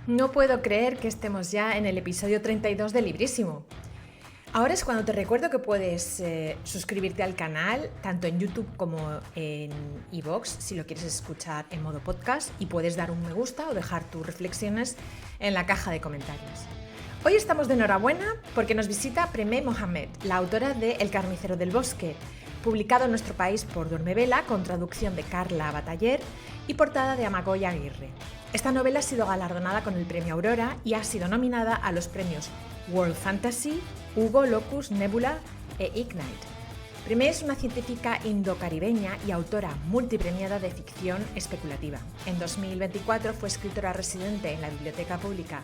No puedo creer que estemos ya en el episodio 32 de Librísimo. Ahora es cuando te recuerdo que puedes suscribirte al canal, tanto en YouTube como en iVoox, si lo quieres escuchar en modo podcast, y puedes dar un me gusta o dejar tus reflexiones en la caja de comentarios. Hoy estamos de enhorabuena porque nos visita Premee Mohamed, la autora de El carnicero del bosque, publicado en nuestro país por Duermevela, con traducción de Carla Bataller y portada de Amagoia Agirre. Esta novela ha sido galardonada con el premio Aurora y ha sido nominada a los premios World Fantasy, Hugo, Locus, Nebula e Ignite. Premee es una científica indocaribeña y autora multi-premiada de ficción especulativa. En 2024 fue escritora residente en la Biblioteca Pública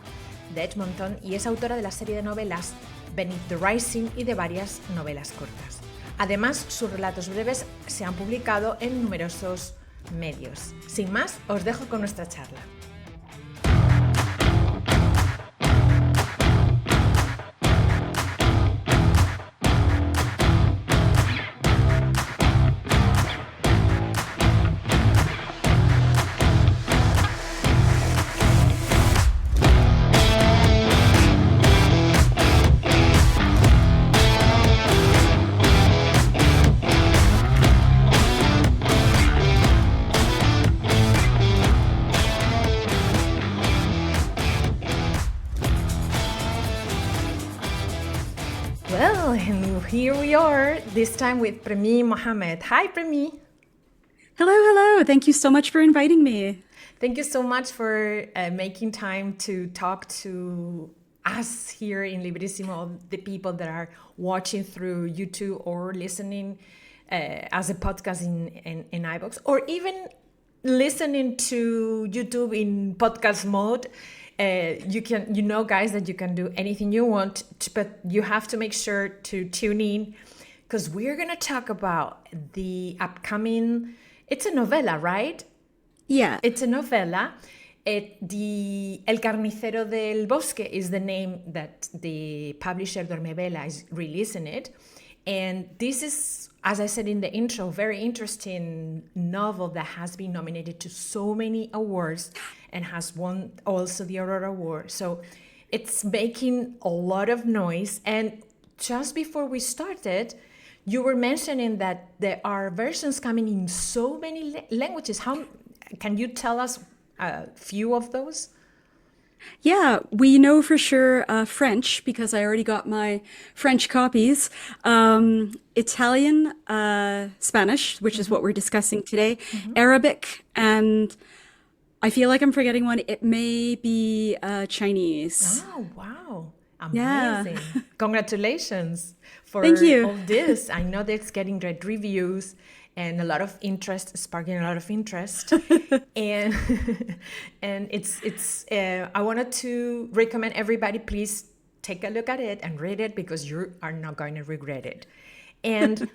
de Edmonton y es autora de la serie de novelas Beneath the Rising y de varias novelas cortas. Además, sus relatos breves se han publicado en numerosos medios. Sin más, os dejo con nuestra charla. Well, and here we are, this time with Premee Mohamed. Hi, Premee. Hello, hello. Thank you so much for inviting me. Thank you so much for making time to talk to us here in Librisimo, the people that are watching through YouTube or listening as a podcast in iVoox, or even listening to YouTube in podcast mode. You know, guys, that you can do anything you want, but you have to make sure to tune in because we're going to talk about the upcoming, it's a novela, right? Yeah. It's a novela. El Carnicero del Bosque is the name that the publisher Duermevela is releasing it. And this is, as I said in the intro, very interesting novel that has been nominated to so many awards and has won also the Aurora Award. So it's making a lot of noise. And just before we started, you were mentioning that there are versions coming in so many languages. How can you tell us a few of those? Yeah, we know for sure French because I already got my French copies. Italian, Spanish, which is what we're discussing today, Arabic, and I feel like I'm forgetting one. It may be Chinese. Oh, wow. Yeah. Amazing. Congratulations for Thank you. all this. I know that it's getting great reviews and a lot of interest, sparking a lot of interest. and and it's I wanted to recommend everybody, please take a look at it and read it because you are not going to regret it. And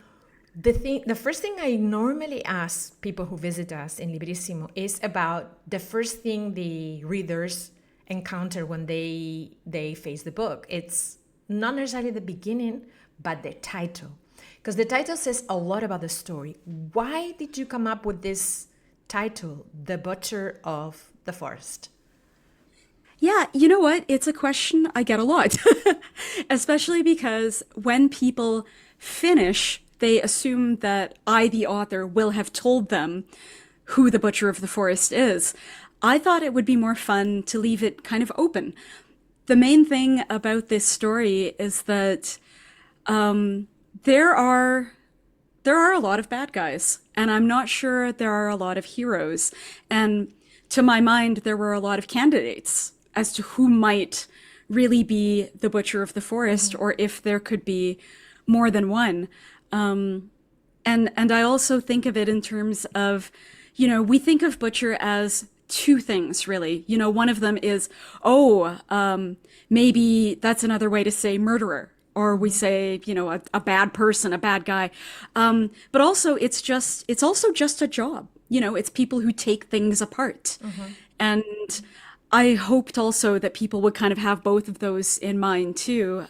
the first thing I normally ask people who visit us in Librisimo is about the first thing the readers encounter when they face the book. It's not necessarily the beginning, but the title. Because the title says a lot about the story. Why did you come up with this title, The Butcher of the Forest? Yeah, you know what? It's a question I get a lot, especially because when people finish, they assume that I, the author, will have told them who the Butcher of the Forest is. I thought it would be more fun to leave it kind of open. The main thing about this story is that there are a lot of bad guys, and I'm not sure there are a lot of heroes. And to my mind, there were a lot of candidates as to who might really be the Butcher of the Forest, or if there could be more than one. And I also think of it in terms of, we think of butcher as two things, really. One of them is, maybe that's another way to say murderer. Or we say, a bad person, a bad guy. But also it's also just a job. It's people who take things apart. And I hoped also that people would kind of have both of those in mind too.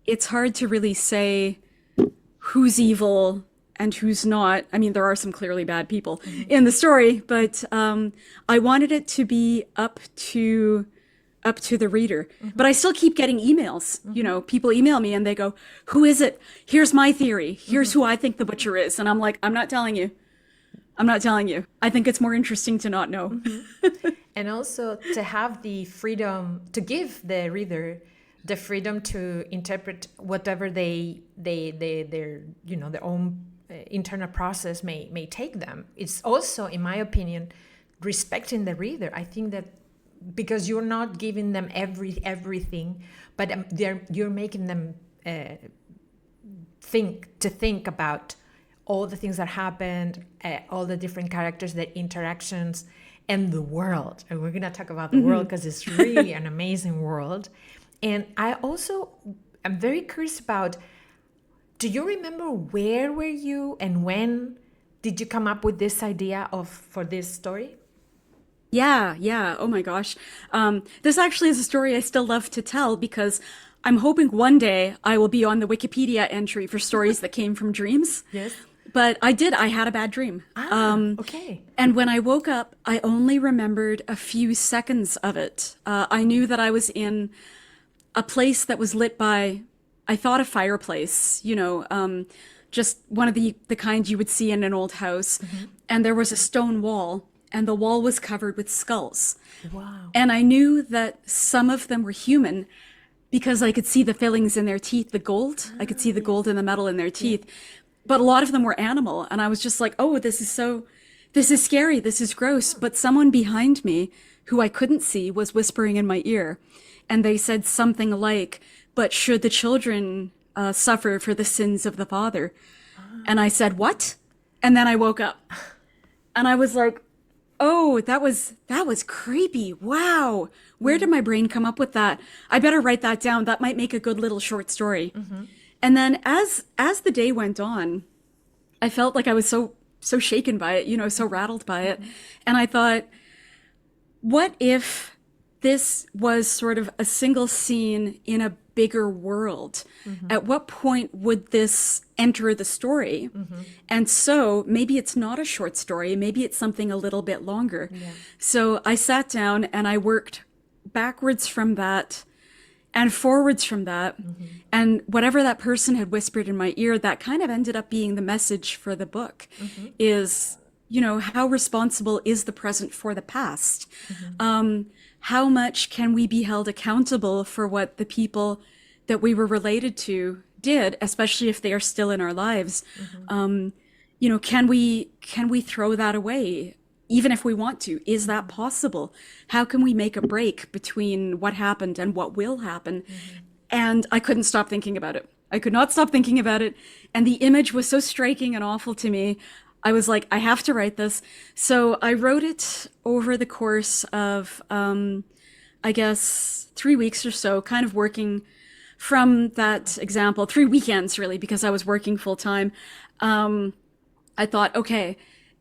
It's hard to really say who's evil and who's not. I mean, there are some clearly bad people in the story, but I wanted it to be up to the reader. But I still keep getting emails. You know, people email me and they go, "Who is it? Here's my theory. Here's who I think the butcher is." And I'm like, "I'm not telling you. I'm not telling you. I think it's more interesting to not know." And also to have the freedom to give the reader the freedom to interpret whatever their their own internal process may take them. It's also, in my opinion, respecting the reader. I think that because you're not giving them everything, but you're making them think about all the things that happened, all the different characters, their interactions, and the world. And we're gonna talk about the world because it's really an amazing world. And I'm very curious about, do you remember where were you and when did you come up with this idea for this story? Yeah. Oh my gosh. This actually is a story I still love to tell because I'm hoping one day I will be on the Wikipedia entry for stories that came from dreams. Yes. But I had a bad dream. Okay. And when I woke up, I only remembered a few seconds of it. I knew that I was in a place that was lit by, I thought, a fireplace, just one of the kind you would see in an old house. And there was a stone wall, and the wall was covered with skulls. Wow. And I knew that some of them were human because I could see the fillings in their teeth, the gold. I could see the gold and the metal in their teeth. But a lot of them were animal. And I was just like, oh, this is scary. This is gross. But someone behind me who I couldn't see was whispering in my ear. And they said something like, "But should the children suffer for the sins of the father?" And I said, "What?" And then I woke up. And I was like, oh, that was creepy. Wow. Where did my brain come up with that? I better write that down. That might make a good little short story. And then as the day went on, I felt like I was so shaken by it, so rattled by it. And I thought, what if this was sort of a single scene in a bigger world? At what point would this enter the story? And so maybe it's not a short story. Maybe it's something a little bit longer. So I sat down and I worked backwards from that and forwards from that. And whatever that person had whispered in my ear, that kind of ended up being the message for the book is, how responsible is the present for the past? How much can we be held accountable for what the people that we were related to did, especially if they are still in our lives? Can we throw that away, even if we want to? Is that possible? How can we make a break between what happened and what will happen? And I couldn't stop thinking about it. I could not stop thinking about it. And the image was so striking and awful to me. I was like, I have to write this. So I wrote it over the course of, I guess, 3 weeks or so, kind of working from that example, 3 weekends really, because I was working full time. I thought, okay,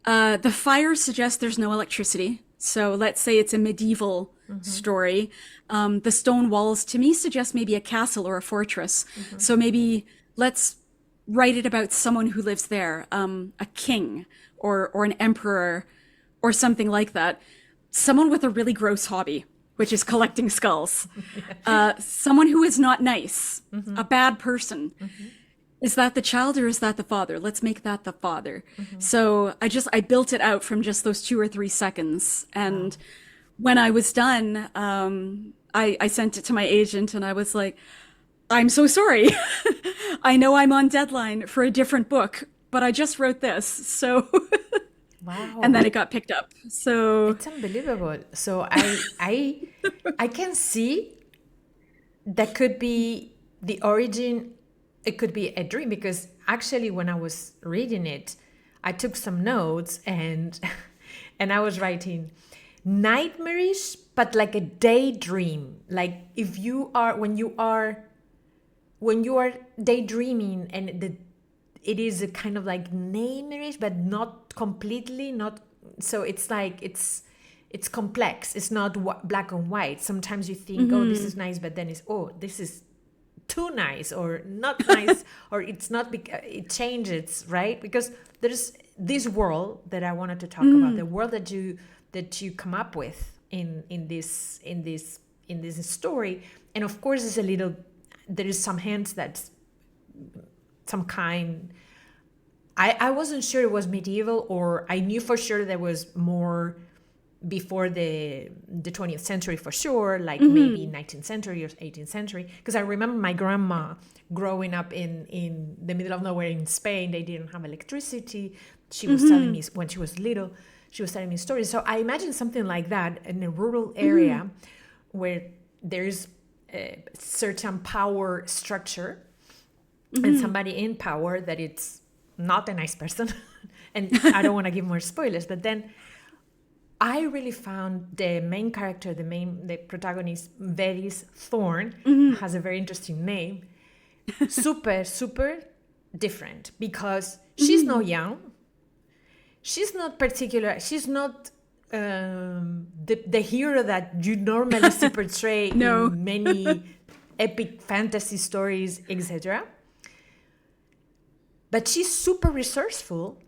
the fire suggests there's no electricity. So let's say it's a medieval story. The stone walls to me suggest maybe a castle or a fortress. So maybe let's write it about someone who lives there, a king or an emperor or something like that. Someone with a really gross hobby, which is collecting skulls. Someone who is not nice, a bad person. Is that the child or is that the father? Let's make that the father. So I built it out from just those 2 or 3 seconds. And when I was done, I sent it to my agent and I was like, I'm so sorry. I know I'm on deadline for a different book, but I just wrote this. So, wow. And then it got picked up. So it's unbelievable. So I can see that could be the origin. It could be a dream, because actually when I was reading it, I took some notes and I was writing nightmarish, but like a daydream. Like if you are when you are daydreaming, and it is a kind of like nightmarish, but not completely, not. So it's like it's complex. It's not black and white. Sometimes you think, oh, this is nice, but then it's, oh, this is too nice or not nice, or it's not, it changes, right? Because there's this world that I wanted to talk about, the world that you come up with in this story. And of course, there is some hints that some kind, I wasn't sure it was medieval, or I knew for sure there was more before the 20th century for sure, like maybe 19th century or 18th century. Because I remember my grandma growing up in the middle of nowhere in Spain. They didn't have electricity. She was telling me when she was little, she was telling me stories. So I imagine something like that in a rural area where there's a certain power structure and somebody in power that it's not a nice person. And I don't want to give more spoilers, but then I really found the main character, the protagonist, Veris Thorn, has a very interesting name, super, super different, because she's not young. She's not particular. She's not the hero that you normally see portrayed in many epic fantasy stories, etc. But she's super resourceful,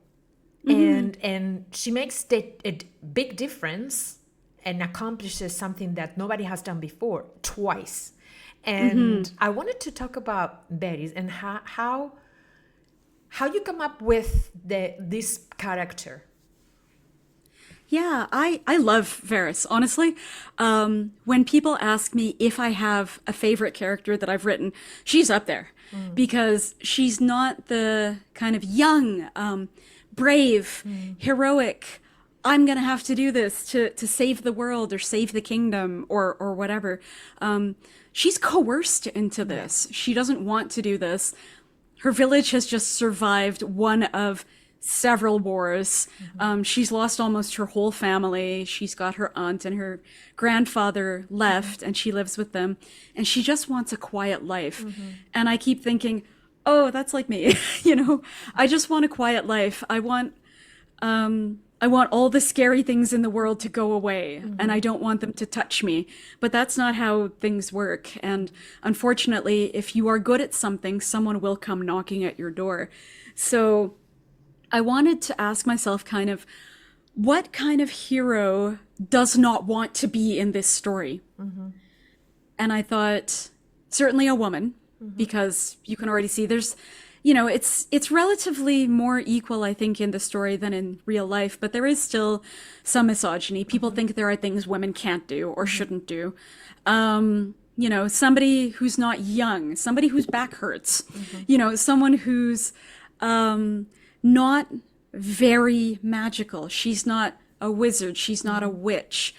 and she makes a big difference and accomplishes something that nobody has done before twice. And I wanted to talk about Veris and how you come up with this character. Yeah, I love Varys, honestly. When people ask me if I have a favorite character that I've written, she's up there. Because she's not the kind of young, brave, heroic, I'm going to have to do this to save the world or save the kingdom or whatever. She's coerced into this. She doesn't want to do this. Her village has just survived one of several wars. She's lost almost her whole family. She's got her aunt and her grandfather left, and she lives with them. And she just wants a quiet life. And I keep thinking, oh, that's like me. I just want a quiet life. I want all the scary things in the world to go away, and I don't want them to touch me. But that's not how things work. And unfortunately, if you are good at something, someone will come knocking at your door. So I wanted to ask myself kind of, what kind of hero does not want to be in this story? And I thought, certainly a woman, because you can already see there's, it's relatively more equal, I think, in the story than in real life, but there is still some misogyny. People think there are things women can't do or shouldn't do. Somebody who's not young, somebody whose back hurts, someone who's not very magical. She's not a wizard. She's not a witch.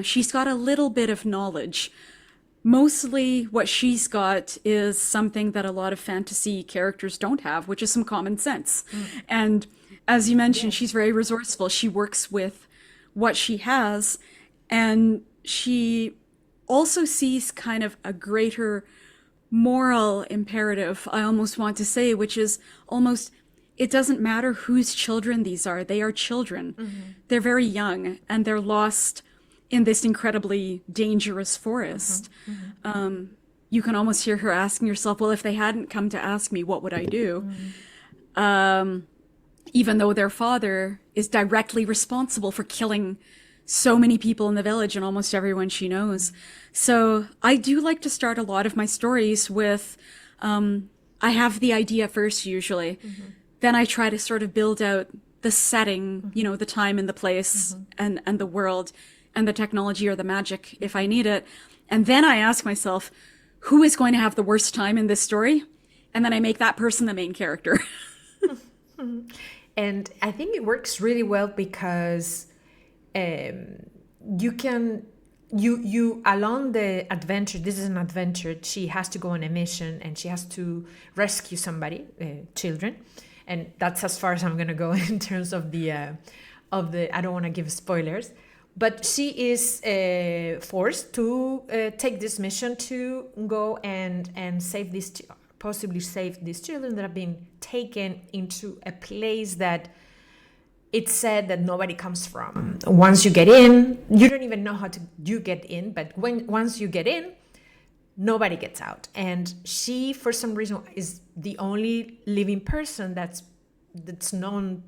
She's got a little bit of knowledge. Mostly what she's got is something that a lot of fantasy characters don't have, which is some common sense. And as you mentioned, she's very resourceful. She works with what she has, and she also sees kind of a greater moral imperative, I almost want to say, which is almost, it doesn't matter whose children these are. They are children. They're very young, and they're lost in this incredibly dangerous forest. You can almost hear her asking herself, well, if they hadn't come to ask me, what would I do? Even though their father is directly responsible for killing so many people in the village and almost everyone she knows. So I do like to start a lot of my stories with, I have the idea first usually. Then I try to sort of build out the setting, the time and the place and the world and the technology or the magic if I need it. And then I ask myself, who is going to have the worst time in this story? And then I make that person the main character. And I think it works really well because you along the adventure, this is an adventure, she has to go on a mission and she has to rescue somebody, children. And that's as far as I'm going to go in terms of the I don't want to give spoilers. But she is forced to take this mission to go and possibly save these children that have been taken into a place that it's said that nobody comes from. Once you get in, you don't even know how you get in, but once you get in, nobody gets out. And she, for some reason, is the only living person that's known.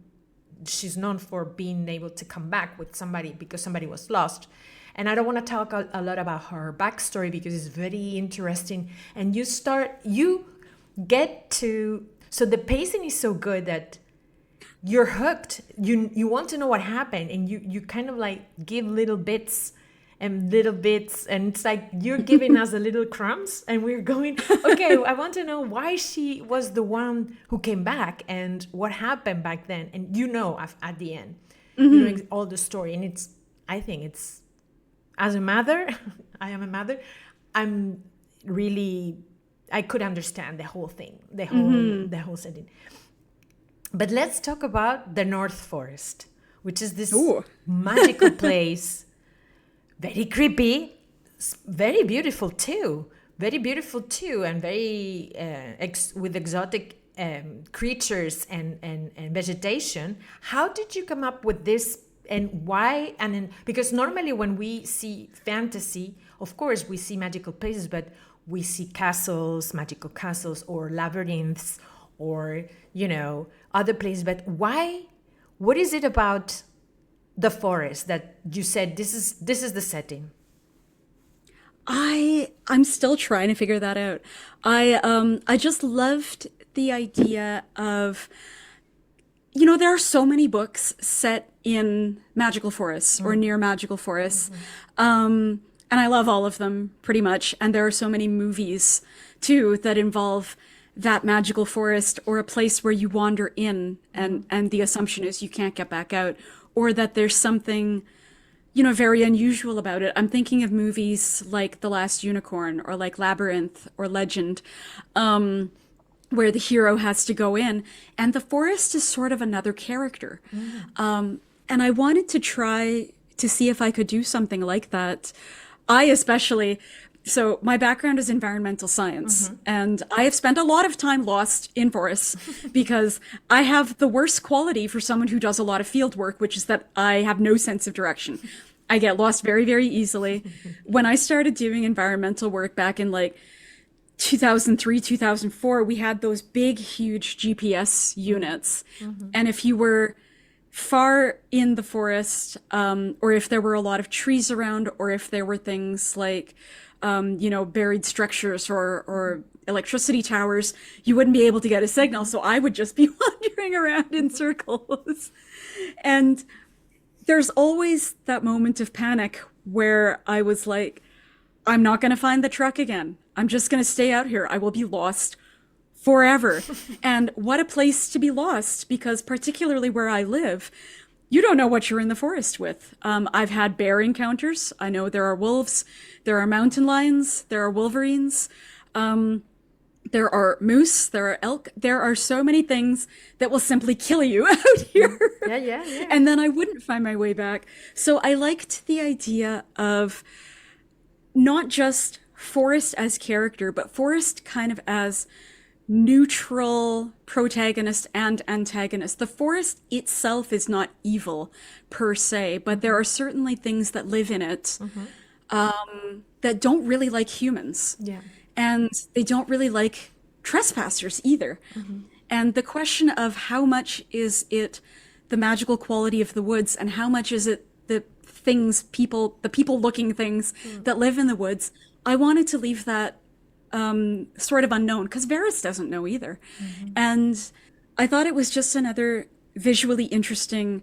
She's known for being able to come back with somebody because somebody was lost. And I don't want to talk a lot about her backstory because it's very interesting. And you get to, so the pacing is so good that you're hooked. You want to know what happened, and you kind of like give little bits, and it's like you're giving us a little crumbs, and we're going, okay, I want to know why she was the one who came back and what happened back then. And at the end, all the story. And I think it's, as a mother, I am a mother, I could understand the whole thing, the whole setting. But let's talk about the North Forest, which is this magical place. Very creepy, very beautiful too, and very with exotic creatures and vegetation. How did you come up with this, and why? Because normally when we see fantasy, of course we see magical places, but we see magical castles, or labyrinths, or other places. But why? What is it about the forest that you said this is the setting? I'm still trying to figure that out. I just loved the idea of, there are so many books set in magical forests or near magical forests. And I love all of them pretty much. And there are so many movies too that involve that magical forest, or a place where you wander in and the assumption is you can't get back out, or that there's something, very unusual about it. I'm thinking of movies like The Last Unicorn, or like Labyrinth or Legend, where the hero has to go in and the forest is sort of another character. And I wanted to try to see if I could do something like that. So my background is environmental science, and I have spent a lot of time lost in forests because I have the worst quality for someone who does a lot of field work, which is that I have no sense of direction. I get lost very, very easily. When I started doing environmental work back in like 2003, 2004, we had those big, huge GPS units. And if you were far in the forest, or if there were a lot of trees around, or if there were things like buried structures or electricity towers, you wouldn't be able to get a signal. So I would just be wandering around in circles. And there's always that moment of panic where I was like, I'm not going to find the truck again. I'm just going to stay out here. I will be lost forever. And what a place to be lost, because particularly where I live, you don't know what you're in the forest with. I've had bear encounters. I know there are wolves, there are mountain lions, there are wolverines, there are moose, there are elk. There are so many things that will simply kill you out here. Yeah. And then I wouldn't find my way back. So I liked the idea of not just forest as character, but forest kind of as neutral protagonist and antagonist. The forest itself is not evil per se, but there are certainly things that live in it that don't really like humans. Yeah. And they don't really like trespassers either. And the question of how much is it the magical quality of the woods, and how much is it the people looking things that live in the woods, I wanted to leave that sort of unknown, because Varys doesn't know either. And I thought it was just another visually interesting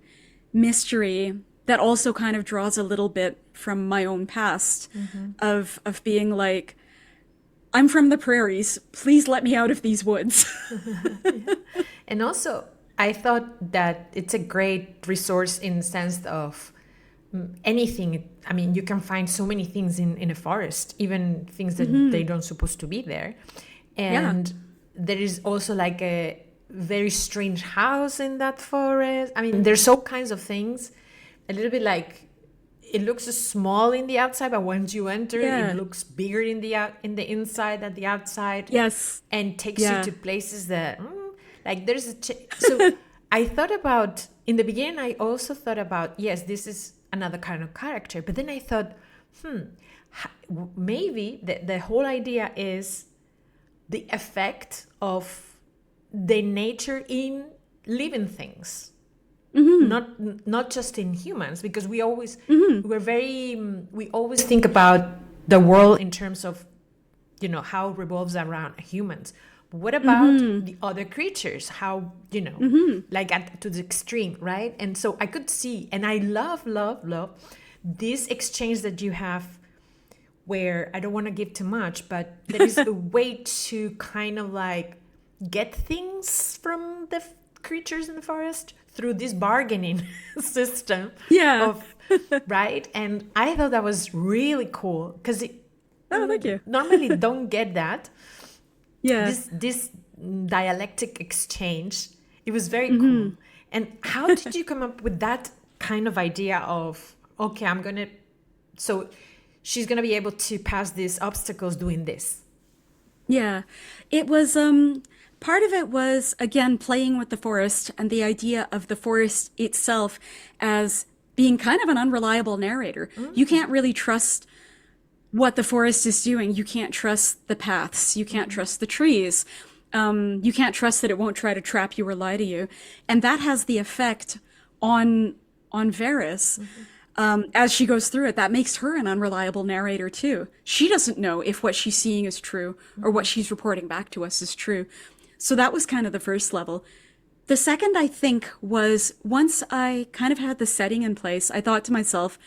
mystery that also kind of draws a little bit from my own past of being like, I'm from the prairies, please let me out of these woods. And also, I thought that it's a great resource in the sense of anything. I mean, you can find so many things in a forest, even things that they don't supposed to be there. And there is also like a very strange house in that forest. I mean, there's all kinds of things. A little bit like, it looks small in the outside, but once you enter, it looks bigger in the inside than the outside. Yes. And takes you to places that, like there's a... So I thought about, in the beginning, I also thought about, yes, this is another kind of character. But then I thought, maybe the whole idea is the effect of the nature in living things. Not just in humans, because we always we always think about the world in terms of, you know, how it revolves around humans. But what about the other creatures? How, you know, like to the extreme, right? And so I could see, and I love this exchange that you have, where I don't want to give too much, but there is a way to kind of like get things from the creatures in the forest through this bargaining system. Right? And I thought that was really cool, because thank you. Normally don't get that. This dialectic exchange, it was very cool. And how did you come up with that kind of idea of, okay, so she's gonna be able to pass these obstacles doing this? It was part of it was, again, playing with the forest and the idea of the forest itself as being kind of an unreliable narrator. You can't really trust what the forest is doing. You can't trust the paths. You can't trust the trees. You can't trust that it won't try to trap you or lie to you. And that has the effect on Varys. As she goes through it, that makes her an unreliable narrator too. She doesn't know if what she's seeing is true or what she's reporting back to us is true. So that was kind of the first level. The second, I think, was once I kind of had the setting in place, I thought to myself,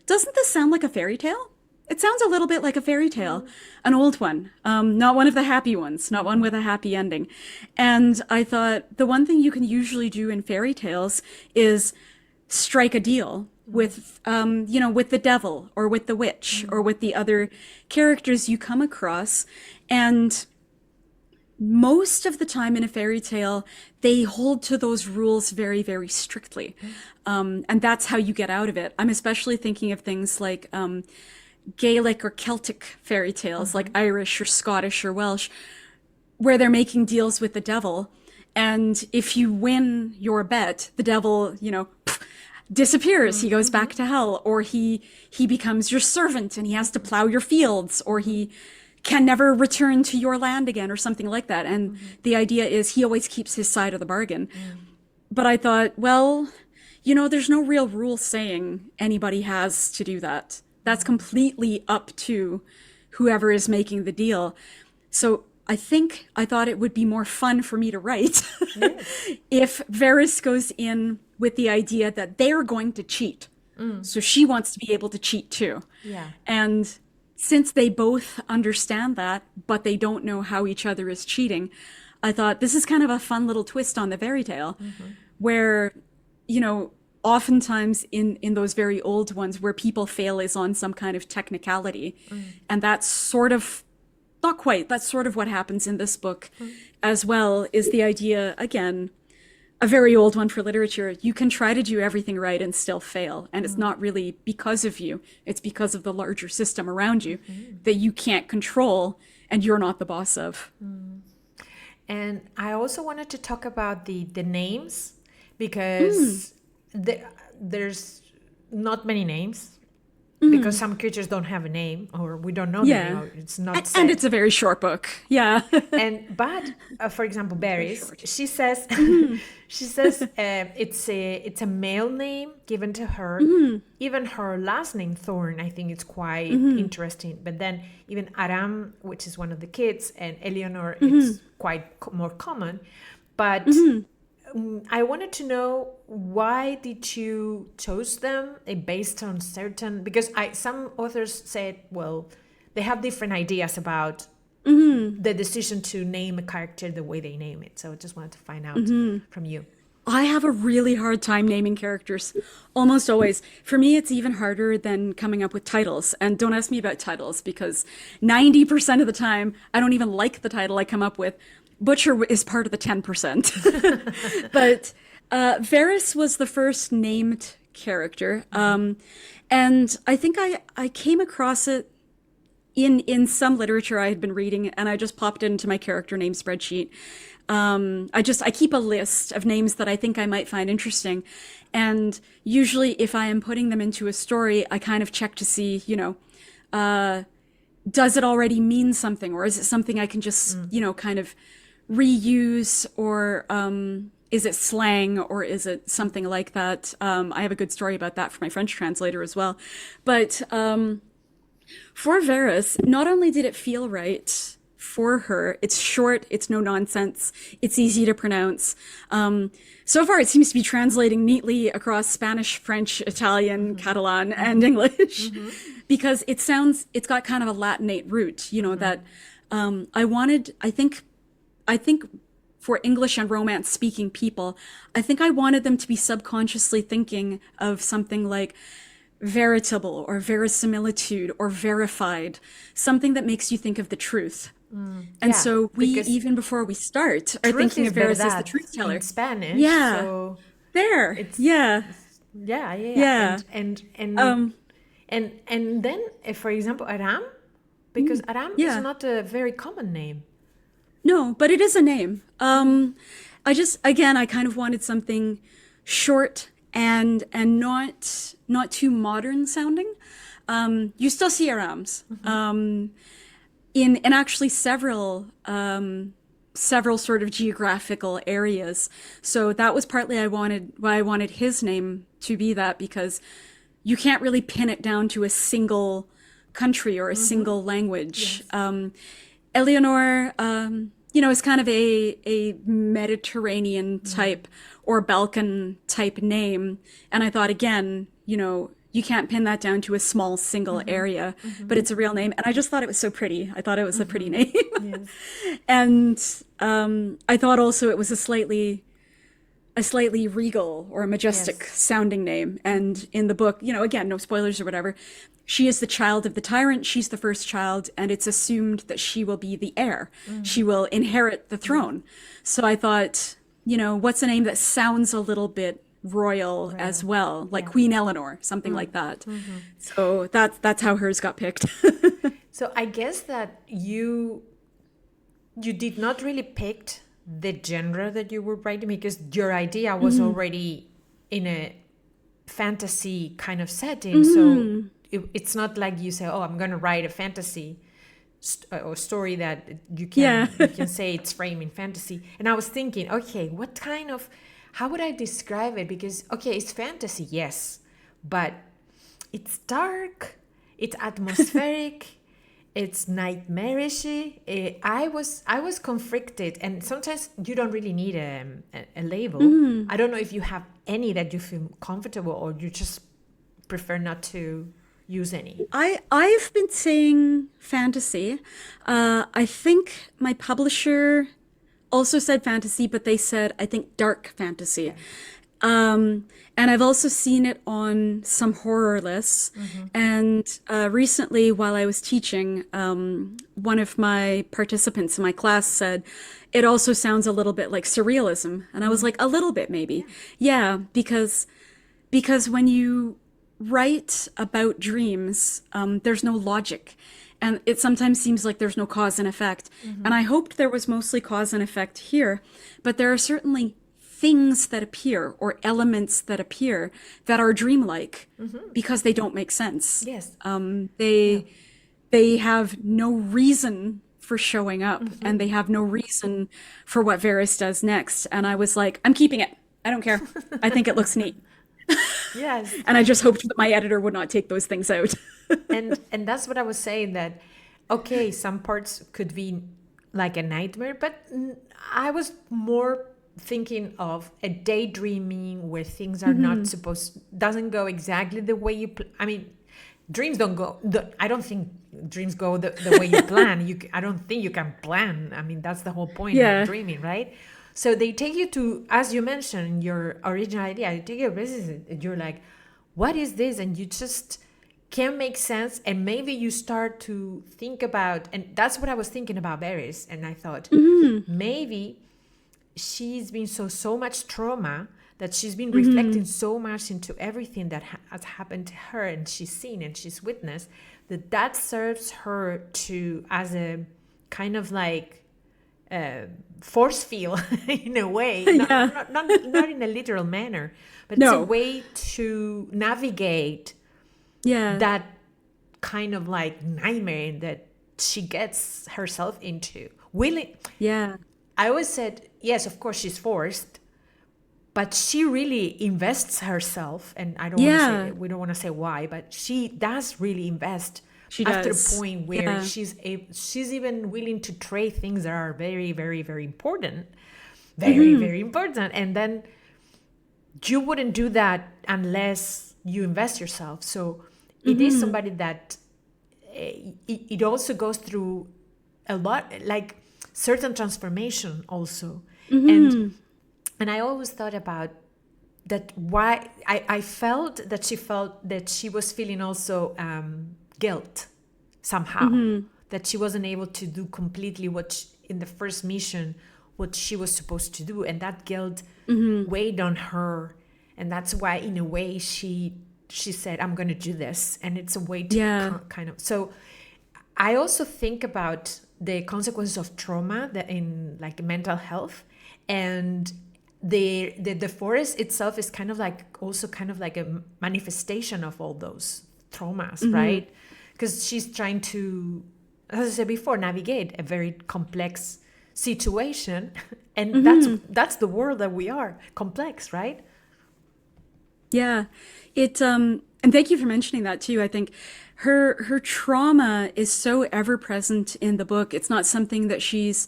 doesn't this sound like a fairy tale? It sounds a little bit like a fairy tale, an old one, not one of the happy ones, not one with a happy ending. And I thought the one thing you can usually do in fairy tales is strike a deal with, with the devil or with the witch or with the other characters you come across. And most of the time in a fairy tale, they hold to those rules very, very strictly. And that's how you get out of it. I'm especially thinking of things like Gaelic or Celtic fairy tales, like Irish or Scottish or Welsh, where they're making deals with the devil. And if you win your bet, the devil, disappears. He goes back to hell, or he becomes your servant and he has to plow your fields, or he can never return to your land again, or something like that. And the idea is he always keeps his side of the bargain. But I thought, well, there's no real rule saying anybody has to do that. That's completely up to whoever is making the deal. So I thought it would be more fun for me to write if Varys goes in with the idea that they're going to cheat. So she wants to be able to cheat too. And since they both understand that, but they don't know how each other is cheating, I thought this is kind of a fun little twist on the fairy tale where, oftentimes in those very old ones where people fail is on some kind of technicality. And that's sort of, not quite, that's sort of what happens in this book as well, is the idea, again, a very old one for literature. You can try to do everything right and still fail. And it's not really because of you. It's because of the larger system around you that you can't control and you're not the boss of. And I also wanted to talk about the names, because there's not many names. Because some creatures don't have a name, or we don't know them, or it's not said. And it's a very short book. But for example, Berries, she says it's a male name given to her. Even her last name, Thorn, I think it's quite interesting. But then even Aram, which is one of the kids, and Eleanor, it's quite more common. But I wanted to know, why did you choose them based on certain, because some authors said, well, they have different ideas about the decision to name a character the way they name it. So I just wanted to find out from you. I have a really hard time naming characters, almost always. For me, it's even harder than coming up with titles. And don't ask me about titles, because 90% of the time, I don't even like the title I come up with. Butcher is part of the 10%. But Varys was the first named character. And I think I came across it in some literature I had been reading, and I just popped it into my character name spreadsheet. I keep a list of names that I think I might find interesting. And usually if I am putting them into a story, I kind of check to see, does it already mean something, or is it something I can just, kind of reuse, or is it slang, or is it something like that? I have a good story about that for my French translator as well. But for Varys, not only did it feel right for her, it's short, it's no nonsense, it's easy to pronounce. So far, it seems to be translating neatly across Spanish, French, Italian, Catalan, and English, because it's got kind of a Latinate root, that I think for English and Romance speaking people, I think I wanted them to be subconsciously thinking of something like veritable or verisimilitude or verified, something that makes you think of the truth. And so we, even before we start, are thinking of Varys as the truth teller. In Spanish. Yeah. So there. Yeah. And then, for example, Aram, because Aram is not a very common name. No, but it is a name. I kind of wanted something short and not too modern sounding. You still see Arams. In actually several sort of geographical areas. So that was partly why I wanted his name to be that, because you can't really pin it down to a single country or a single language. Yes. Eleanor, is kind of a Mediterranean type or Balkan type name. And I thought, again, you can't pin that down to a small single area, but it's a real name. And I just thought it was so pretty. I thought it was a pretty name. Yes. And I thought also it was a slightly regal or a majestic sounding name. And in the book, again, no spoilers or whatever, she is the child of the tyrant. She's the first child, and it's assumed that she will be the heir. She will inherit the throne. So I thought, what's a name that sounds a little bit royal as well, like Queen Eleanor, something like that. So that's how hers got picked. So I guess that you did not really pick the genre that you were writing, because your idea was already in a fantasy kind of setting. So it's not like you say, oh, I'm going to write a fantasy or story that you can say it's framed in fantasy. And I was thinking, okay, how would I describe it? Because, it's fantasy, yes, but it's dark, it's atmospheric, it's nightmarish. I was conflicted, and sometimes you don't really need a label. I don't know if you have any that you feel comfortable, or you just prefer not to use any. I've been saying fantasy. I think my publisher also said fantasy, but they said, I think, dark fantasy. And I've also seen it on some horror lists. And recently, while I was teaching, one of my participants in my class said, it also sounds a little bit like surrealism. And I was like, a little bit, maybe. Yeah, because when you write about dreams, there's no logic. And it sometimes seems like there's no cause and effect. And I hoped there was mostly cause and effect here, but there are certainly things that appear or elements that appear that are dreamlike because they don't make sense. Yes. They have no reason for showing up, and they have no reason for what Varys does next. And I was like, I'm keeping it. I don't care. I think it looks neat. Yes. And I just hoped that my editor would not take those things out. and that's what I was saying, that some parts could be like a nightmare, but I was more thinking of a daydreaming where things are not doesn't go exactly the way you dreams don't go I don't think dreams go the way you plan. I don't think you can plan. That's the whole point of dreaming, right? So they take you to, as you mentioned, your original idea. They take you and you're like, what is this? And you just can't make sense. And maybe you start to think about, and that's what I was thinking about Varys. And I thought, maybe she's been so much trauma that she's been reflecting so much into everything that has happened to her, and she's seen and she's witnessed, that serves her to as a kind of like force field in a way, not in a literal manner, but it's a way to navigate that kind of like nightmare that she gets herself into. I always said, yes, of course she's forced, but she really invests herself, and I don't want to say, we don't want to say why, but she does really invest. She after does. A point where she's even willing to trade things that are very, very, very important, very important, and then you wouldn't do that unless you invest yourself. So it is somebody that it also goes through a lot, like certain transformation also, and I always thought about that. Why I felt that she was feeling also guilt somehow, that she wasn't able to do completely in the first mission what she was supposed to do, and that guilt weighed on her, and that's why in a way she said, I'm going to do this, and it's a way to kind of. So I also think about the consequences of trauma in like mental health, and the forest itself is kind of like also kind of like a manifestation of all those traumas, right? Because she's trying to, as I said before, navigate a very complex situation, and that's the world that we are, complex, right? And thank you for mentioning that too. I think her trauma is so ever present in the book. It's not something that she's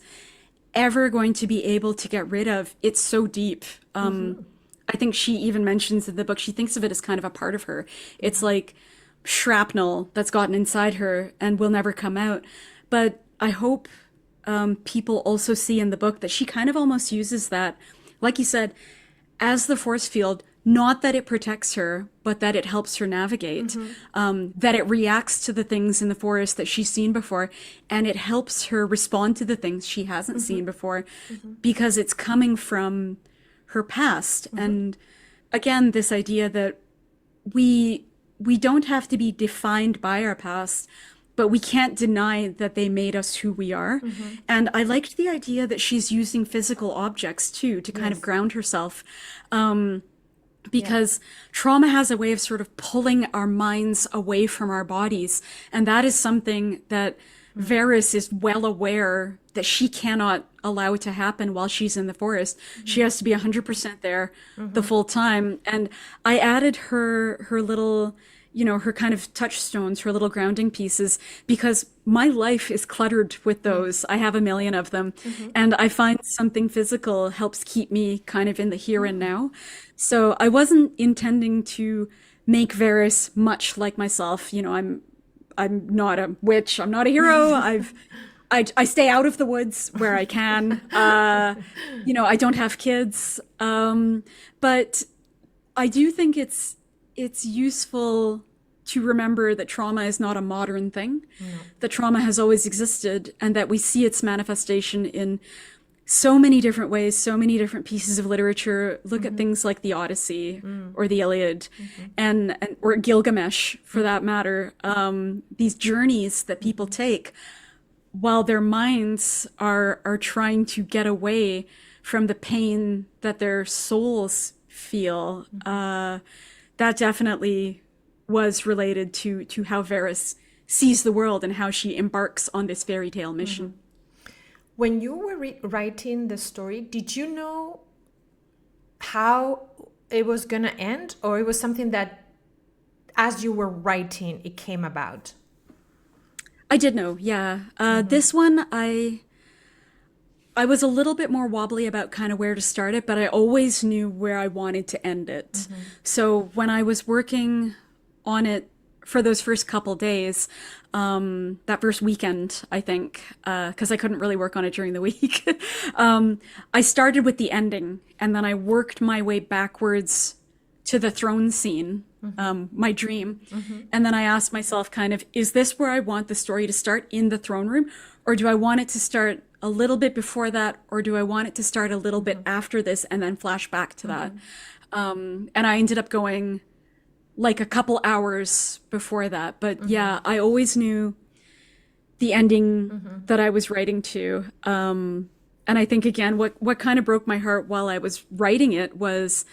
ever going to be able to get rid of. It's so deep. I think she even mentions in the book, she thinks of it as kind of a part of her. It's like shrapnel that's gotten inside her and will never come out. But I hope people also see in the book that she kind of almost uses that, like you said, as the force field. Not that it protects her, but that it helps her navigate, that it reacts to the things in the forest that she's seen before, and it helps her respond to the things she hasn't seen before, because it's coming from her past. And again, this idea that we don't have to be defined by our past, but we can't deny that they made us who we are. And I liked the idea that she's using physical objects too to kind of ground herself. Because trauma has a way of sort of pulling our minds away from our bodies. And that is something that Varys is well aware that she cannot allow it to happen while she's in the forest. She has to be 100% there the full time. And I added her little, her kind of touchstones, her little grounding pieces, because my life is cluttered with those. I have a million of them. And I find something physical helps keep me kind of in the here and now. So I wasn't intending to make Varys much like myself. I'm not a witch. I'm not a hero. I stay out of the woods where I can. I don't have kids. But I do think it's useful to remember that trauma is not a modern thing, that trauma has always existed, and that we see its manifestation in so many different ways, so many different pieces of literature. Look at things like the Odyssey or the Iliad, and or Gilgamesh, for that matter. These journeys that people take while their minds are trying to get away from the pain that their souls feel. That definitely was related to how Varys sees the world and how she embarks on this fairy tale mission. When you were writing the story, did you know how it was going to end, or it was something that as you were writing, it came about? I did know, yeah. This one, I was a little bit more wobbly about kind of where to start it, but I always knew where I wanted to end it. So when I was working on it for those first couple days, that first weekend, I think, because I couldn't really work on it during the week, I started with the ending, and then I worked my way backwards to the throne scene, my dream. And then I asked myself kind of, is this where I want the story to start, in the throne room? Or do I want it to start a little bit before that? Or do I want it to start a little bit after this and then flash back to that? And I ended up going like a couple hours before that. But yeah, I always knew the ending that I was writing to. And I think, again, what kind of broke my heart while I was writing it was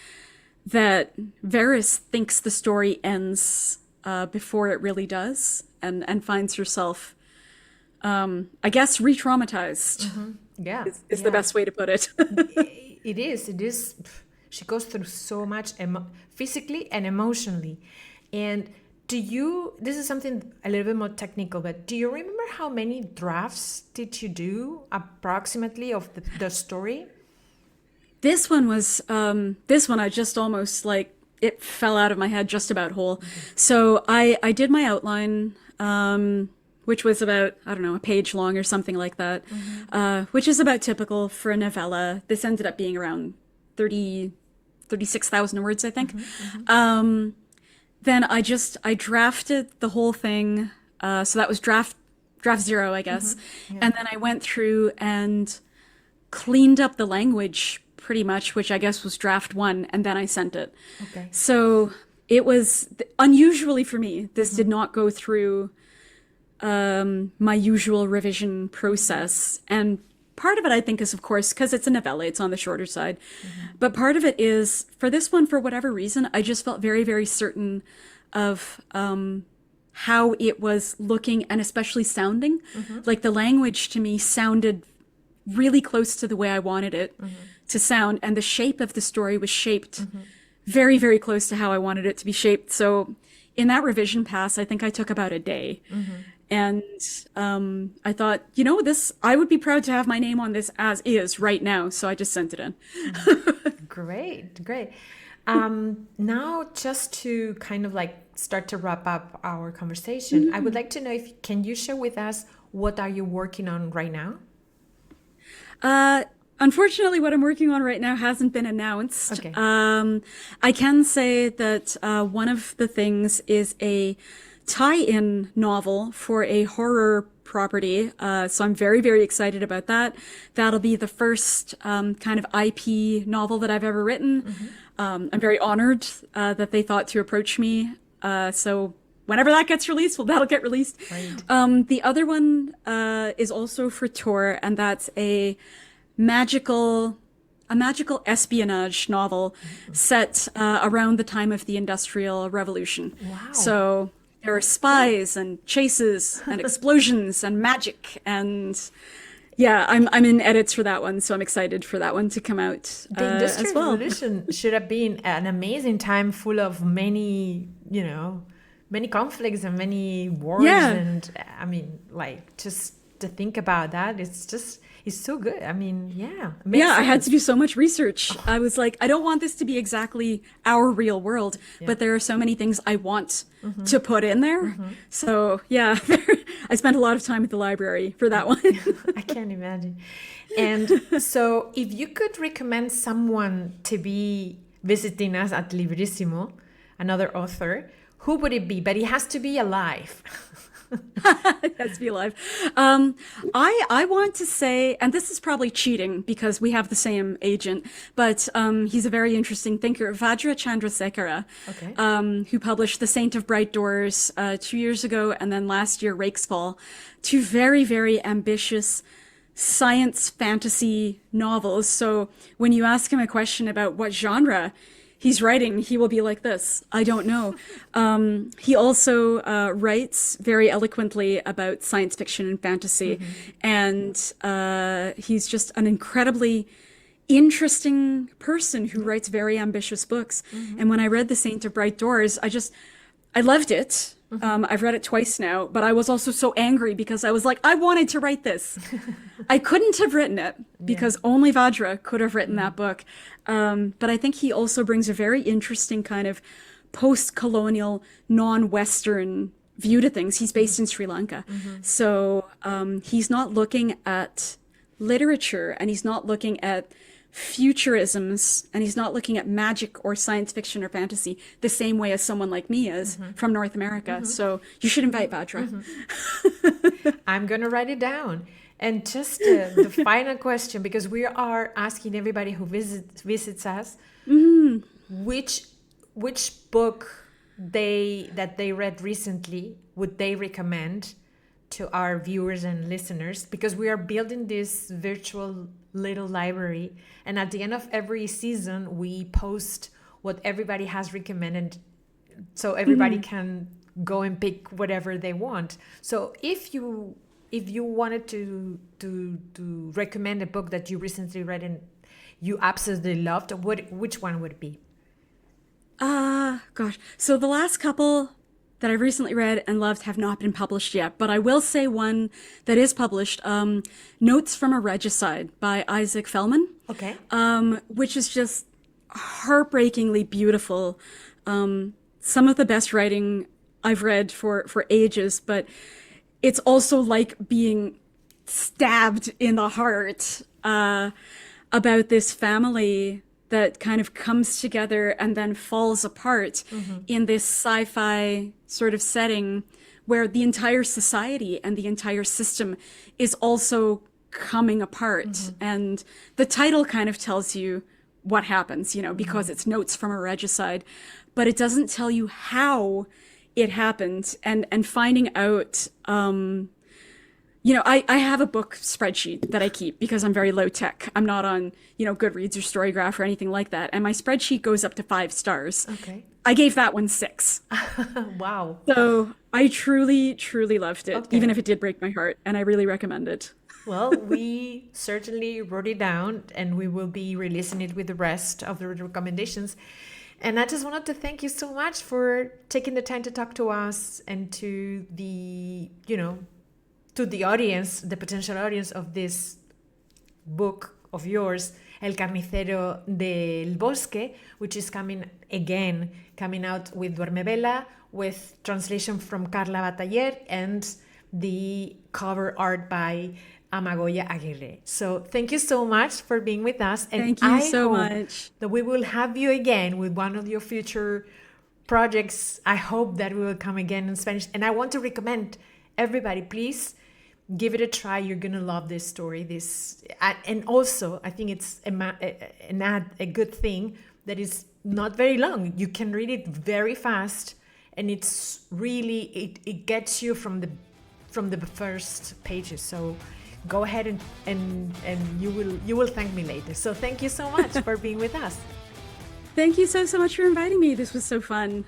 that Varys thinks the story ends before it really does, and finds herself, I guess, re-traumatized. Yeah. Is the best way to put it. It is. She goes through so much physically and emotionally. And this is something a little bit more technical, but do you remember how many drafts did you do approximately of the story? This one I just almost, like, it fell out of my head just about whole. So I did my outline, which was about, I don't know, a page long or something like that, which is about typical for a novella. This ended up being around 36,000 words, I think. Then I drafted the whole thing. So that was draft 0, I guess. And then I went through and cleaned up the language pretty much, which I guess was draft 1, and then I sent it. Okay. So it was unusually for me. This did not go through my usual revision process. And part of it, I think, is, of course, because it's a novella, it's on the shorter side. But part of it is, for this one, for whatever reason, I just felt very, very certain of how it was looking and especially sounding. Like, the language to me sounded really close to the way I wanted it to sound. And the shape of the story was shaped very, very close to how I wanted it to be shaped. So in that revision pass, I think I took about a day. And I thought, I would be proud to have my name on this as is right now. So I just sent it in. Great. Now, just to kind of like start to wrap up our conversation, I would like to know can you share with us what are you working on right now? Unfortunately, what I'm working on right now hasn't been announced. Okay. I can say that one of the things is a tie-in novel for a horror property. So I'm very, very excited about that. That'll be the first kind of IP novel that I've ever written. I'm very honored that they thought to approach me. So whenever that gets released, that'll get released. Right. The other one is also for Tor, and that's a magical espionage novel set around the time of the Industrial Revolution. Wow. So there are spies and chases and explosions and magic, and yeah, I'm in edits for that one, so I'm excited for that one to come out the Industrial as well. Revolution should have been an amazing time full of many conflicts and many wars. Yeah. And I mean, like, just to think about that, it's so good. I mean, yeah. Yeah, I had to do so much research. I was like, I don't want this to be exactly our real world, but there are so many things I want to put in there. So yeah, I spent a lot of time at the library for that one. I can't imagine. And so if you could recommend someone to be visiting us at Librisimo, another author, who would it be? But it has to be alive. It has to be alive. I want to say, and this is probably cheating because we have the same agent, but he's a very interesting thinker, Vajra Chandrasekhara, who published The Saint of Bright Doors 2 years ago, and then last year Rakesfall, 2 very, very ambitious science fantasy novels. So when you ask him a question about what genre he's writing, he will be like this: I don't know. He also writes very eloquently about science fiction and fantasy. And he's just an incredibly interesting person who writes very ambitious books. And when I read The Saint of Bright Doors, I loved it. I've read it twice now, but I was also so angry because I was like, I wanted to write this. I couldn't have written it because only Vajra could have written that book. But I think he also brings a very interesting kind of post-colonial, non-Western view to things. He's based in Sri Lanka. So he's not looking at literature, and he's not looking at futurisms, and he's not looking at magic or science fiction or fantasy the same way as someone like me is from North America. So you should invite Vajra. I'm going to write it down. And just the final question, because we are asking everybody who visits us, which book that they read recently would they recommend to our viewers and listeners? Because we are building this virtual little library, and at the end of every season we post what everybody has recommended, so everybody can go and pick whatever they want. So if you wanted to recommend a book that you recently read and you absolutely loved, which one would it be? Gosh. So the last couple that I've recently read and loved have not been published yet, but I will say one that is published, Notes from a Regicide by Isaac Fellman. Okay. Which is just heartbreakingly beautiful. Some of the best writing I've read for ages, but it's also like being stabbed in the heart about this family that kind of comes together and then falls apart in this sci-fi sort of setting where the entire society and the entire system is also coming apart. And the title kind of tells you what happens, because it's Notes from a Regicide, but it doesn't tell you how it happened. And finding out, I have a book spreadsheet that I keep because I'm very low tech. I'm not on, Goodreads or Storygraph or anything like that. And my spreadsheet goes up to 5 stars. Okay. I gave that one 6. Wow. So I truly, truly loved it, Okay. even if it did break my heart. And I really recommend it. Well, we certainly wrote it down, and we will be releasing it with the rest of the recommendations. And I just wanted to thank you so much for taking the time to talk to us and to the, to the audience, the potential audience of this book of yours, El Carnicero del Bosque, which is coming out with Duermevela, with translation from Carla Bataller and the cover art by Amagoia Agirre. So thank you so much for being with us. And Thank you so much. That we will have you again with one of your future projects. I hope that we will come again in Spanish. And I want to recommend everybody, please give it a try. You're going to love this story. And also, I think it's a good thing that is not very long. You can read it very fast, and it's really, it gets you from the first pages. So go ahead and you will thank me later. So thank you so much for being with us. Thank you so much for inviting me. This was so fun.